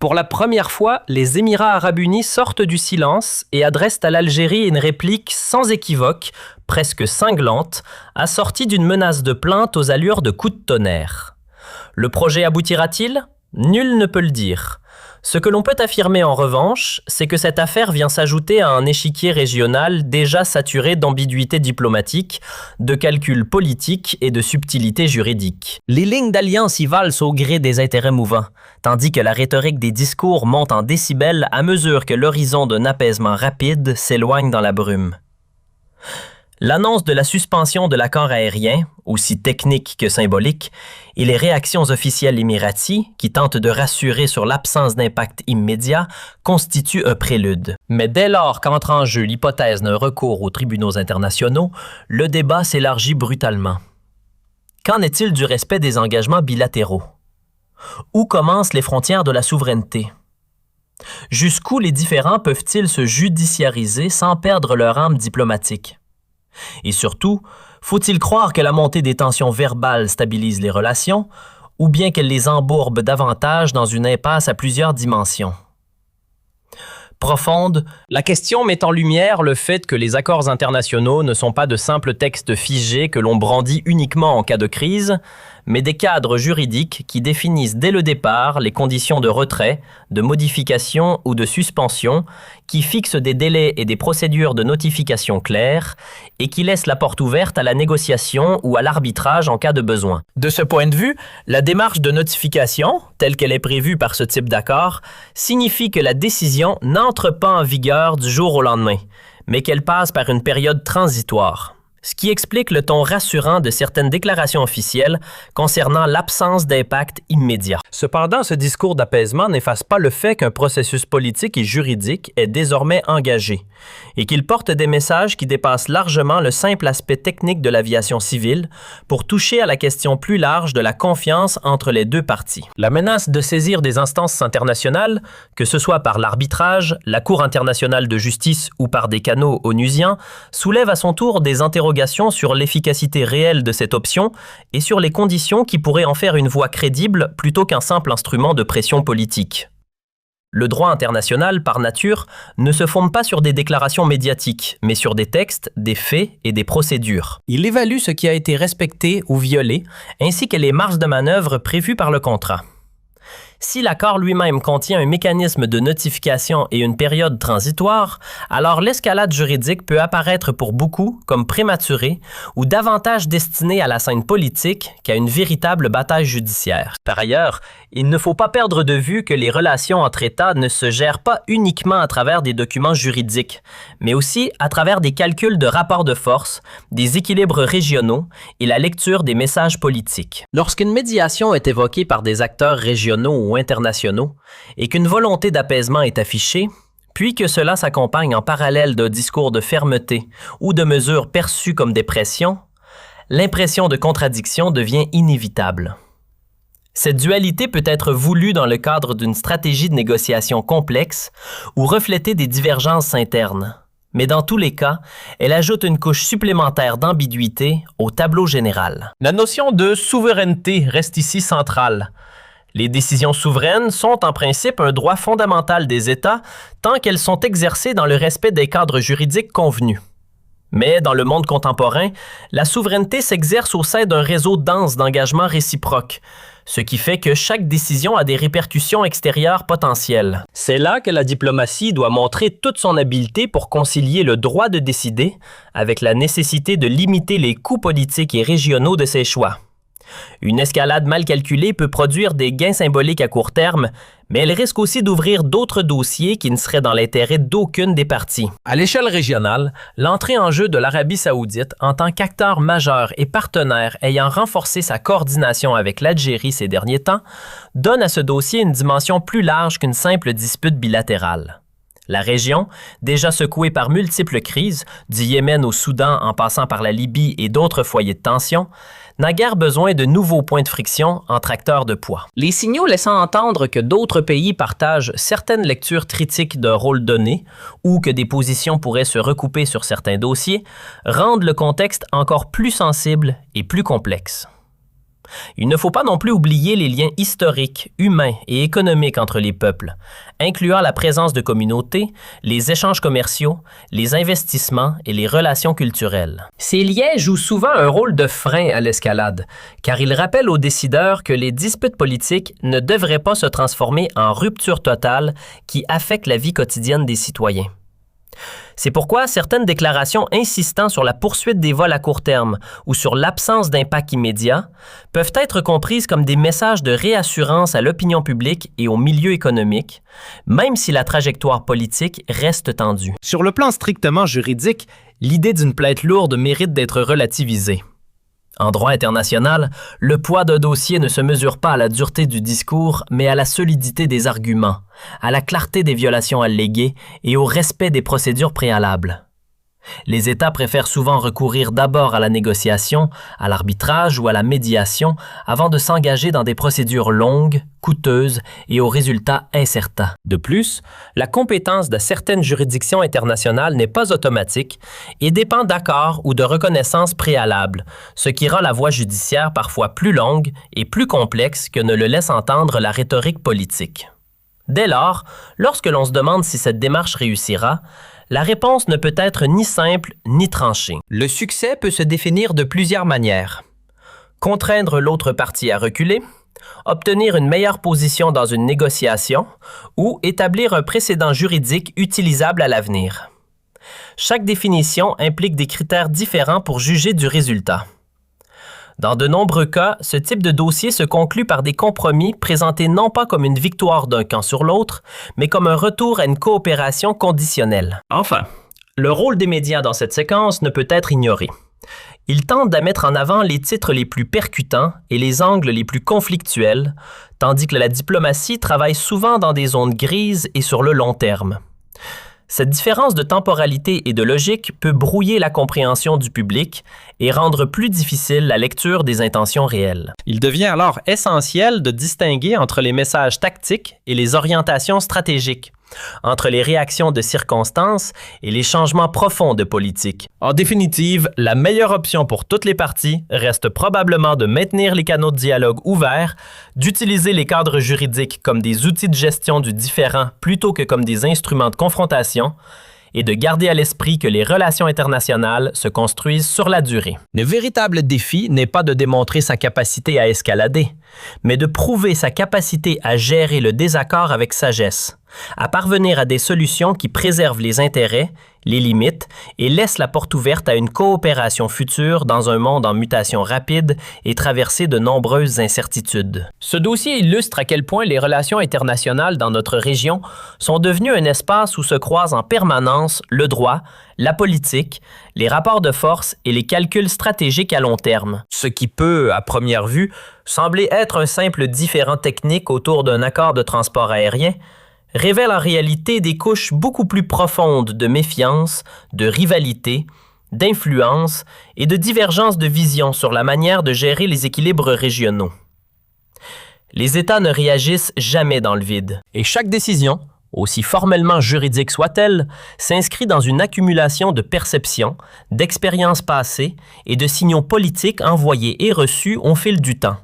Pour la première fois, les Émirats arabes unis sortent du silence et adressent à l'Algérie une réplique sans équivoque, presque cinglante, assortie d'une menace de plainte aux allures de coups de tonnerre. Le projet aboutira-t-il? Nul ne peut le dire. Ce que l'on peut affirmer en revanche, c'est que cette affaire vient s'ajouter à un échiquier régional déjà saturé d'ambiguïté diplomatique, de calculs politiques et de subtilités juridiques. Les lignes d'alliance y valsent au gré des intérêts mouvants, tandis que la rhétorique des discours monte en décibels à mesure que l'horizon d'un apaisement rapide s'éloigne dans la brume. L'annonce de la suspension de l'accord aérien, aussi technique que symbolique, et les réactions officielles émiraties, qui tentent de rassurer sur l'absence d'impact immédiat, constituent un prélude. Mais dès lors qu'entre en jeu l'hypothèse d'un recours aux tribunaux internationaux, le débat s'élargit brutalement. Qu'en est-il du respect des engagements bilatéraux? Où commencent les frontières de la souveraineté? Jusqu'où les différends peuvent-ils se judiciariser sans perdre leur âme diplomatique? Et surtout, faut-il croire que la montée des tensions verbales stabilise les relations, ou bien qu'elle les embourbe davantage dans une impasse à plusieurs dimensions? Profonde, la question met en lumière le fait que les accords internationaux ne sont pas de simples textes figés que l'on brandit uniquement en cas de crise, mais des cadres juridiques qui définissent dès le départ les conditions de retrait, de modification ou de suspension, qui fixent des délais et des procédures de notification claires et qui laissent la porte ouverte à la négociation ou à l'arbitrage en cas de besoin. De ce point de vue, la démarche de notification, telle qu'elle est prévue par ce type d'accord, signifie que la décision n'entre pas en vigueur du jour au lendemain, mais qu'elle passe par une période transitoire. Ce qui explique le ton rassurant de certaines déclarations officielles concernant l'absence d'impact immédiat. Cependant, ce discours d'apaisement n'efface pas le fait qu'un processus politique et juridique est désormais engagé et qu'il porte des messages qui dépassent largement le simple aspect technique de l'aviation civile pour toucher à la question plus large de la confiance entre les deux parties. La menace de saisir des instances internationales, que ce soit par l'arbitrage, la Cour internationale de justice ou par des canaux onusiens, soulève à son tour des interrogations sur l'efficacité réelle de cette option et sur les conditions qui pourraient en faire une voie crédible plutôt qu'un simple instrument de pression politique. Le droit international, par nature, ne se fonde pas sur des déclarations médiatiques, mais sur des textes, des faits et des procédures. Il évalue ce qui a été respecté ou violé, ainsi que les marges de manœuvre prévues par le contrat. Si l'accord lui-même contient un mécanisme de notification et une période transitoire, alors l'escalade juridique peut apparaître pour beaucoup comme prématurée ou davantage destinée à la scène politique qu'à une véritable bataille judiciaire. Par ailleurs, il ne faut pas perdre de vue que les relations entre États ne se gèrent pas uniquement à travers des documents juridiques, mais aussi à travers des calculs de rapports de force, des équilibres régionaux et la lecture des messages politiques. Lorsqu'une médiation est évoquée par des acteurs régionaux ou internationaux et qu'une volonté d'apaisement est affichée, puis que cela s'accompagne en parallèle d'un discours de fermeté ou de mesures perçues comme des pressions, l'impression de contradiction devient inévitable. Cette dualité peut être voulue dans le cadre d'une stratégie de négociation complexe ou refléter des divergences internes, mais dans tous les cas, elle ajoute une couche supplémentaire d'ambiguïté au tableau général. La notion de souveraineté reste ici centrale. Les décisions souveraines sont en principe un droit fondamental des États tant qu'elles sont exercées dans le respect des cadres juridiques convenus. Mais dans le monde contemporain, la souveraineté s'exerce au sein d'un réseau dense d'engagements réciproques, ce qui fait que chaque décision a des répercussions extérieures potentielles. C'est là que la diplomatie doit montrer toute son habileté pour concilier le droit de décider avec la nécessité de limiter les coûts politiques et régionaux de ses choix. Une escalade mal calculée peut produire des gains symboliques à court terme, mais elle risque aussi d'ouvrir d'autres dossiers qui ne seraient dans l'intérêt d'aucune des parties. À l'échelle régionale, l'entrée en jeu de l'Arabie saoudite en tant qu'acteur majeur et partenaire ayant renforcé sa coordination avec l'Algérie ces derniers temps donne à ce dossier une dimension plus large qu'une simple dispute bilatérale. La région, déjà secouée par multiples crises, du Yémen au Soudan en passant par la Libye et d'autres foyers de tension, n'a guère besoin de nouveaux points de friction entre acteurs de poids. Les signaux laissant entendre que d'autres pays partagent certaines lectures critiques d'un rôle donné ou que des positions pourraient se recouper sur certains dossiers rendent le contexte encore plus sensible et plus complexe. Il ne faut pas non plus oublier les liens historiques, humains et économiques entre les peuples, incluant la présence de communautés, les échanges commerciaux, les investissements et les relations culturelles. Ces liens jouent souvent un rôle de frein à l'escalade, car ils rappellent aux décideurs que les disputes politiques ne devraient pas se transformer en rupture totale qui affecte la vie quotidienne des citoyens. C'est pourquoi certaines déclarations insistant sur la poursuite des vols à court terme ou sur l'absence d'impact immédiat peuvent être comprises comme des messages de réassurance à l'opinion publique et au milieu économique, même si la trajectoire politique reste tendue. Sur le plan strictement juridique, l'idée d'une plainte lourde mérite d'être relativisée. En droit international, le poids d'un dossier ne se mesure pas à la dureté du discours, mais à la solidité des arguments, à la clarté des violations alléguées et au respect des procédures préalables. Les États préfèrent souvent recourir d'abord à la négociation, à l'arbitrage ou à la médiation avant de s'engager dans des procédures longues, coûteuses et aux résultats incertains. De plus, la compétence de certaines juridictions internationales n'est pas automatique et dépend d'accords ou de reconnaissances préalables, ce qui rend la voie judiciaire parfois plus longue et plus complexe que ne le laisse entendre la rhétorique politique. Dès lors, lorsque l'on se demande si cette démarche réussira, la réponse ne peut être ni simple ni tranchée. Le succès peut se définir de plusieurs manières. Contraindre l'autre partie à reculer, obtenir une meilleure position dans une négociation ou établir un précédent juridique utilisable à l'avenir. Chaque définition implique des critères différents pour juger du résultat. Dans de nombreux cas, ce type de dossier se conclut par des compromis présentés non pas comme une victoire d'un camp sur l'autre, mais comme un retour à une coopération conditionnelle. Enfin, le rôle des médias dans cette séquence ne peut être ignoré. Ils tentent à mettre en avant les titres les plus percutants et les angles les plus conflictuels, tandis que la diplomatie travaille souvent dans des zones grises et sur le long terme. Cette différence de temporalité et de logique peut brouiller la compréhension du public et rendre plus difficile la lecture des intentions réelles. Il devient alors essentiel de distinguer entre les messages tactiques et les orientations stratégiques, entre les réactions de circonstances et les changements profonds de politique. En définitive, la meilleure option pour toutes les parties reste probablement de maintenir les canaux de dialogue ouverts, d'utiliser les cadres juridiques comme des outils de gestion du différend plutôt que comme des instruments de confrontation, et de garder à l'esprit que les relations internationales se construisent sur la durée. Le véritable défi n'est pas de démontrer sa capacité à escalader, mais de prouver sa capacité à gérer le désaccord avec sagesse, à parvenir à des solutions qui préservent les intérêts, les limites et laissent la porte ouverte à une coopération future dans un monde en mutation rapide et traversé de nombreuses incertitudes. Ce dossier illustre à quel point les relations internationales dans notre région sont devenues un espace où se croisent en permanence le droit, la politique, les rapports de force et les calculs stratégiques à long terme. Ce qui peut, à première vue, sembler être un simple différend technique autour d'un accord de transport aérien, révèle en réalité des couches beaucoup plus profondes de méfiance, de rivalité, d'influence et de divergence de vision sur la manière de gérer les équilibres régionaux. Les États ne réagissent jamais dans le vide, et chaque décision, aussi formellement juridique soit-elle, s'inscrit dans une accumulation de perceptions, d'expériences passées et de signaux politiques envoyés et reçus au fil du temps.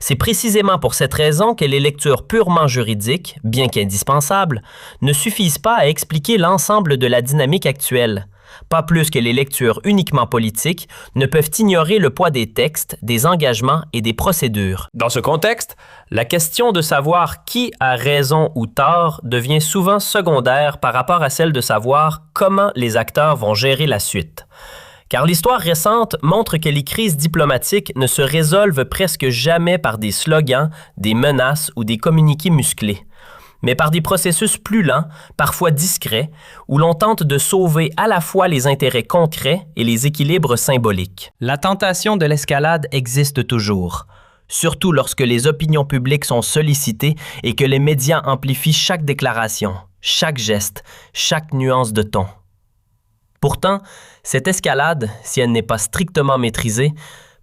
C'est précisément pour cette raison que les lectures purement juridiques, bien qu'indispensables, ne suffisent pas à expliquer l'ensemble de la dynamique actuelle, pas plus que les lectures uniquement politiques ne peuvent ignorer le poids des textes, des engagements et des procédures. Dans ce contexte, la question de savoir qui a raison ou tort devient souvent secondaire par rapport à celle de savoir comment les acteurs vont gérer la suite. Car l'histoire récente montre que les crises diplomatiques ne se résolvent presque jamais par des slogans, des menaces ou des communiqués musclés, mais par des processus plus lents, parfois discrets, où l'on tente de sauver à la fois les intérêts concrets et les équilibres symboliques. La tentation de l'escalade existe toujours, surtout lorsque les opinions publiques sont sollicitées et que les médias amplifient chaque déclaration, chaque geste, chaque nuance de ton. Pourtant, cette escalade, si elle n'est pas strictement maîtrisée,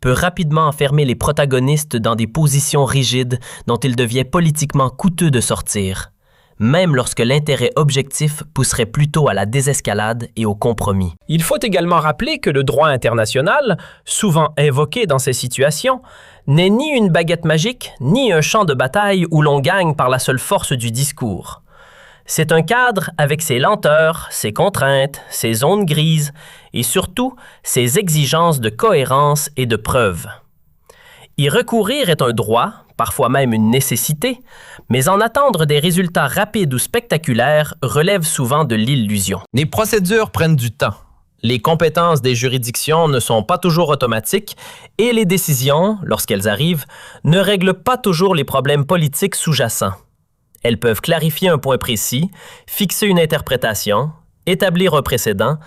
peut rapidement enfermer les protagonistes dans des positions rigides dont il devient politiquement coûteux de sortir. même lorsque l'intérêt objectif pousserait plutôt à la désescalade et au compromis. Il faut également rappeler que le droit international, souvent invoqué dans ces situations, n'est ni une baguette magique, ni un champ de bataille où l'on gagne par la seule force du discours. C'est un cadre avec ses lenteurs, ses contraintes, ses zones grises et surtout ses exigences de cohérence et de preuve. Y recourir est un droit, parfois même une nécessité, mais en attendre des résultats rapides ou spectaculaires relève souvent de l'illusion. Les procédures prennent du temps. Les compétences des juridictions ne sont pas toujours automatiques et les décisions, lorsqu'elles arrivent, ne règlent pas toujours les problèmes politiques sous-jacents. Elles peuvent clarifier un point précis, fixer une interprétation, établir un précédent,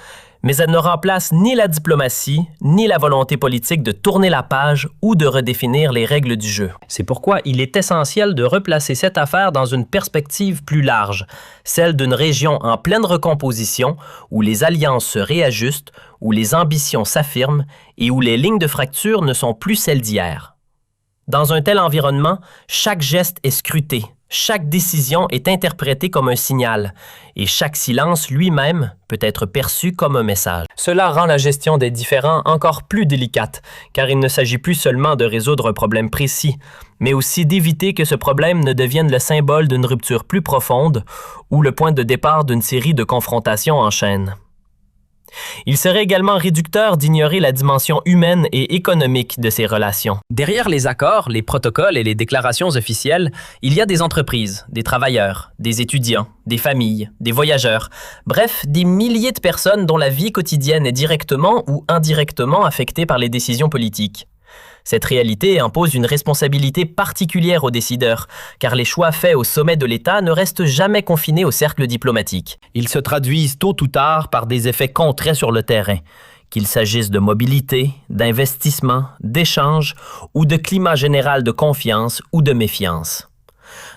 mais elles ne remplacent ni la diplomatie, ni la volonté politique de tourner la page ou de redéfinir les règles du jeu. C'est pourquoi il est essentiel de replacer cette affaire dans une perspective plus large, celle d'une région en pleine recomposition, où les alliances se réajustent, où les ambitions s'affirment et où les lignes de fracture ne sont plus celles d'hier. Dans un tel environnement, chaque geste est scruté, chaque décision est interprétée comme un signal et chaque silence lui-même peut être perçu comme un message. Cela rend la gestion des différends encore plus délicate, car il ne s'agit plus seulement de résoudre un problème précis, mais aussi d'éviter que ce problème ne devienne le symbole d'une rupture plus profonde ou le point de départ d'une série de confrontations en chaîne. Il serait également réducteur d'ignorer la dimension humaine et économique de ces relations. Derrière les accords, les protocoles et les déclarations officielles, il y a des entreprises, des travailleurs, des étudiants, des familles, des voyageurs, bref, des milliers de personnes dont la vie quotidienne est directement ou indirectement affectée par les décisions politiques. Cette réalité impose une responsabilité particulière aux décideurs, car les choix faits au sommet de l'État ne restent jamais confinés au cercle diplomatique. Ils se traduisent tôt ou tard par des effets concrets sur le terrain, qu'il s'agisse de mobilité, d'investissement, d'échange ou de climat général de confiance ou de méfiance.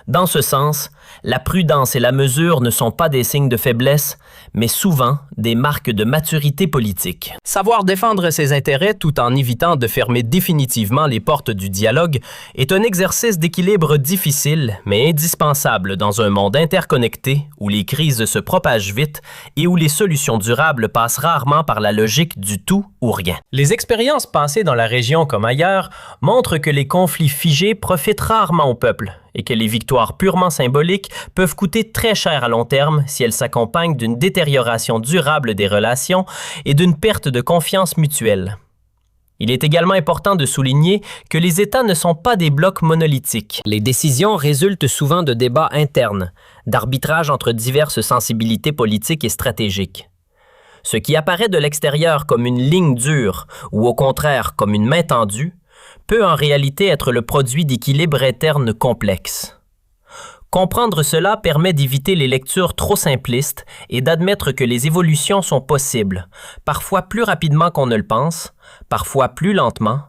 Dans ce sens, la prudence et la mesure ne sont pas des signes de faiblesse, mais souvent des marques de maturité politique. Savoir défendre ses intérêts tout en évitant de fermer définitivement les portes du dialogue est un exercice d'équilibre difficile, mais indispensable dans un monde interconnecté où les crises se propagent vite et où les solutions durables passent rarement par la logique du tout ou rien. Les expériences passées dans la région comme ailleurs montrent que les conflits figés profitent rarement au peuple et que les victoires purement symboliques peuvent coûter très cher à long terme si elles s'accompagnent d'une détérioration durable des relations et d'une perte de confiance mutuelle. Il est également important de souligner que les États ne sont pas des blocs monolithiques. Les décisions résultent souvent de débats internes, d'arbitrage entre diverses sensibilités politiques et stratégiques. Ce qui apparaît de l'extérieur comme une ligne dure ou au contraire comme une main tendue peut en réalité être le produit d'équilibres internes complexes. Comprendre cela permet d'éviter les lectures trop simplistes et d'admettre que les évolutions sont possibles, parfois plus rapidement qu'on ne le pense, parfois plus lentement,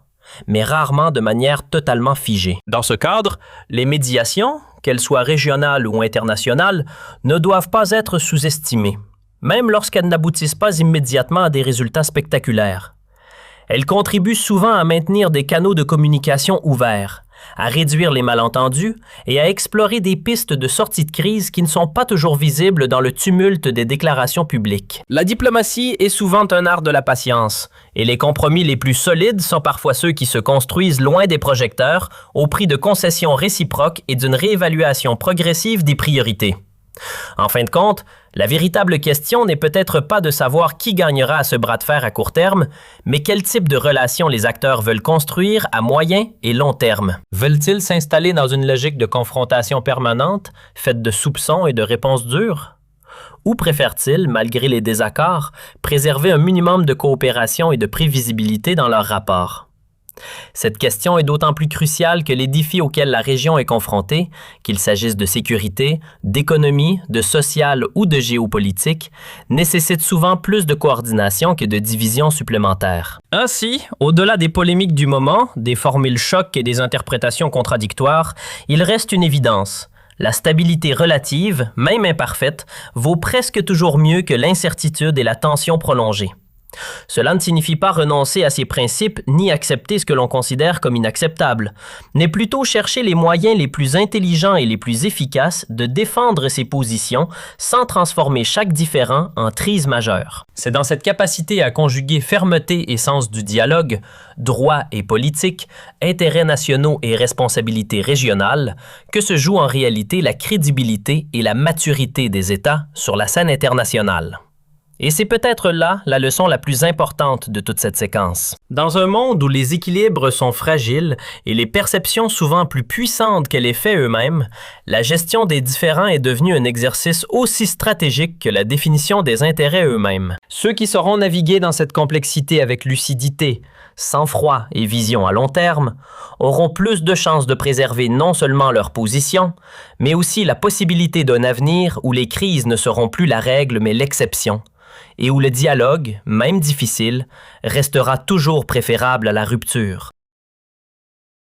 mais rarement de manière totalement figée. Dans ce cadre, les médiations, qu'elles soient régionales ou internationales, ne doivent pas être sous-estimées, même lorsqu'elles n'aboutissent pas immédiatement à des résultats spectaculaires. Elles contribuent souvent à maintenir des canaux de communication ouverts, à réduire les malentendus et à explorer des pistes de sortie de crise qui ne sont pas toujours visibles dans le tumulte des déclarations publiques. La diplomatie est souvent un art de la patience, et les compromis les plus solides sont parfois ceux qui se construisent loin des projecteurs, au prix de concessions réciproques et d'une réévaluation progressive des priorités. En fin de compte, la véritable question n'est peut-être pas de savoir qui gagnera à ce bras de fer à court terme, mais quel type de relation les acteurs veulent construire à moyen et long terme. Veulent-ils s'installer dans une logique de confrontation permanente, faite de soupçons et de réponses dures? Ou préfèrent-ils, malgré les désaccords, préserver un minimum de coopération et de prévisibilité dans leurs rapports? Cette question est d'autant plus cruciale que les défis auxquels la région est confrontée, qu'il s'agisse de sécurité, d'économie, de social ou de géopolitique, nécessitent souvent plus de coordination que de division supplémentaire. Ainsi, au-delà des polémiques du moment, des formules chocs et des interprétations contradictoires, il reste une évidence. La stabilité relative, même imparfaite, vaut presque toujours mieux que l'incertitude et la tension prolongée. Cela ne signifie pas renoncer à ses principes ni accepter ce que l'on considère comme inacceptable, mais plutôt chercher les moyens les plus intelligents et les plus efficaces de défendre ses positions sans transformer chaque différend en crise majeure. C'est dans cette capacité à conjuguer fermeté et sens du dialogue, droit et politique, intérêts nationaux et responsabilités régionales que se joue en réalité la crédibilité et la maturité des États sur la scène internationale. Et c'est peut-être là la leçon la plus importante de toute cette séquence. Dans un monde où les équilibres sont fragiles et les perceptions souvent plus puissantes que les faits eux-mêmes, la gestion des différends est devenue un exercice aussi stratégique que la définition des intérêts eux-mêmes. Ceux qui sauront naviguer dans cette complexité avec lucidité, sang-froid et vision à long terme, auront plus de chances de préserver non seulement leur position, mais aussi la possibilité d'un avenir où les crises ne seront plus la règle mais l'exception, et où le dialogue, même difficile, restera toujours préférable à la rupture.